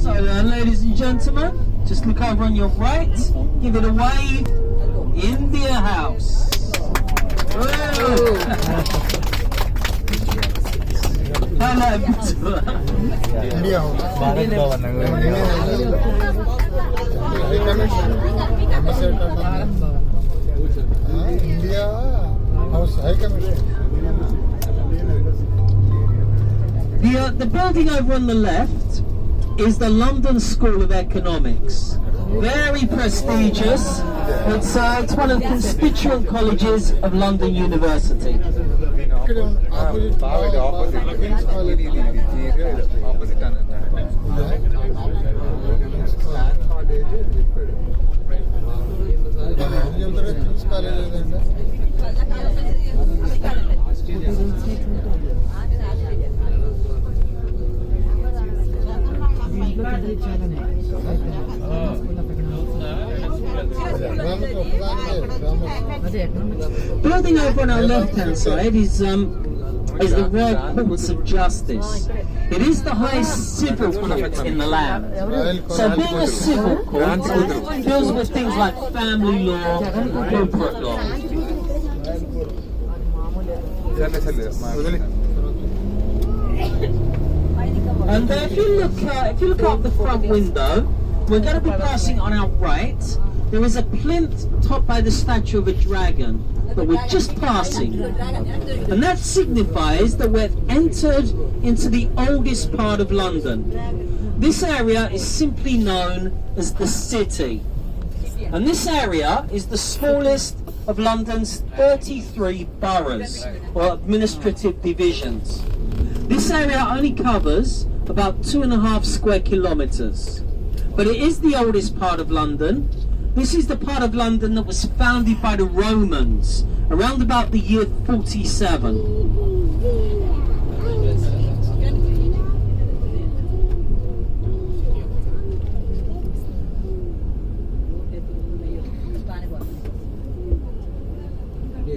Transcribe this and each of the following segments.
So, ladies and gentlemen, just look over on your right, give it a wave. India House. Hello, India House. Bharat Bhavan. India House High Commission. The building over on the left is the London School of Economics. Very prestigious. It's one of the constituent colleges of London University. Building over on our left-hand side is the Royal Courts of Justice. It is the highest civil court in the land. So being a civil court, it deals with things like family law and corporate law. And if you look out the front window, we're going to be passing on our right. There is a plinth topped by the statue of a dragon that we're just passing. And that signifies that we've entered into the oldest part of London. This area is simply known as the City. And this area is the smallest of London's 33 boroughs, or administrative divisions. This area only covers about 2.5 square kilometres. But it is the oldest part of London. This is the part of London that was founded by the Romans around about the year 47.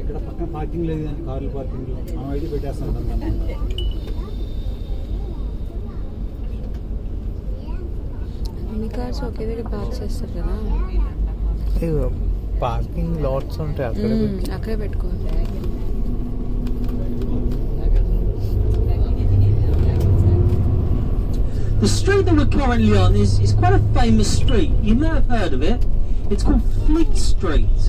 ఇక్కడ పక్కన parking లేదు కానీ కార్ల parking మనం అయితే పెట్టేస్తాం ఎన్ని cars ఒకే దగ్గర పార్క్ చేస్తారు కదా పార్కింగ్ లాట్స్ ఉంటాయి అక్కడే పెట్టుకోవాలి. The street that we're currently on is quite a famous street. You may have heard of it. It's called Fleet Street.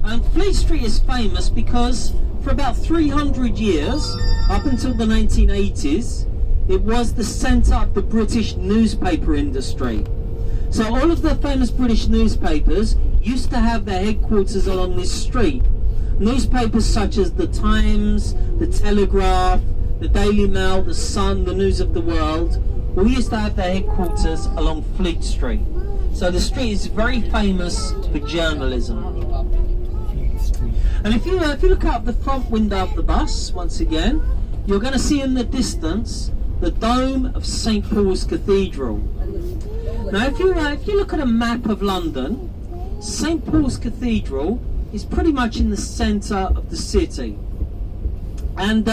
And Fleet Street is famous because for about 300 years, up until the 1980s, it was the centre of the British newspaper industry. So all of the famous British newspapers used to have their headquarters along this street. Newspapers such as The Times, The Telegraph, The Daily Mail, The Sun, The News of the World, all used to have their headquarters along Fleet Street. So the street is very famous for journalism. And if you look out the front window of the bus, once again, you're going to see in the distance the dome of St Paul's Cathedral. Now if you look at a map of London, St Paul's Cathedral is pretty much in the centre of the city. And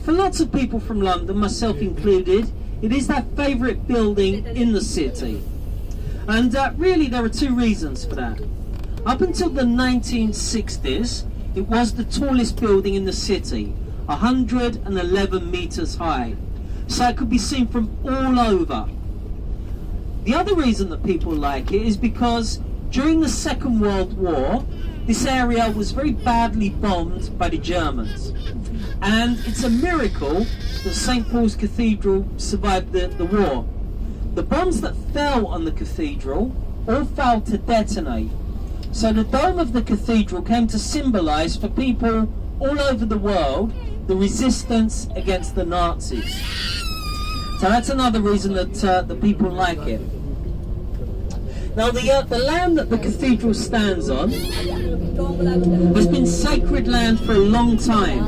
for lots of people from London, myself included, it is their favourite building in the city. And really there are two reasons for that. Up until the 1960s, it was the tallest building in the city, 111 metres high. So it could be seen from all over. The other reason that people like it is because during the Second World War, this area was very badly bombed by the Germans. And it's a miracle that St Paul's Cathedral survived the war. The bombs that fell on the cathedral all failed to detonate. So the dome of the cathedral came to symbolise for people all over the world the resistance against the Nazis. So that's another reason that the people like it. Now the land that the cathedral stands on has been sacred land for a long time.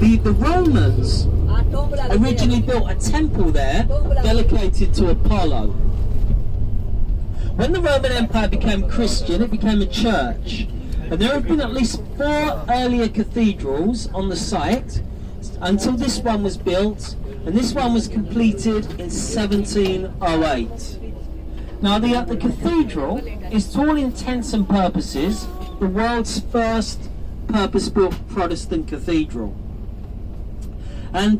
The Romans originally built a temple there dedicated to Apollo. When the Roman Empire became Christian, it became a church. And there have been at least 4 earlier cathedrals on the site until this one was built and this one was completed in 1708. Now the cathedral is, to all intents and purposes, the world's first purpose-built Protestant cathedral. And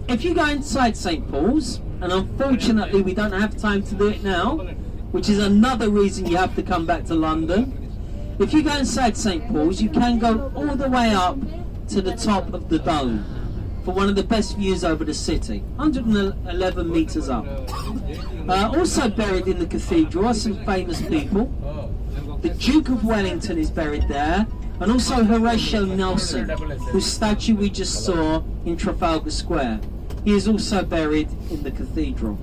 if you go inside St. Paul's, and unfortunately we don't have time to do it now, which is another reason you have to come back to London. If you go inside St. Paul's, you can go all the way up to the top of the dome for one of the best views over the city, 111 metres up. Also buried in the cathedral are some famous people. The Duke of Wellington is buried there, and also Horatio Nelson, whose statue we just saw in Trafalgar Square. He is also buried in the cathedral.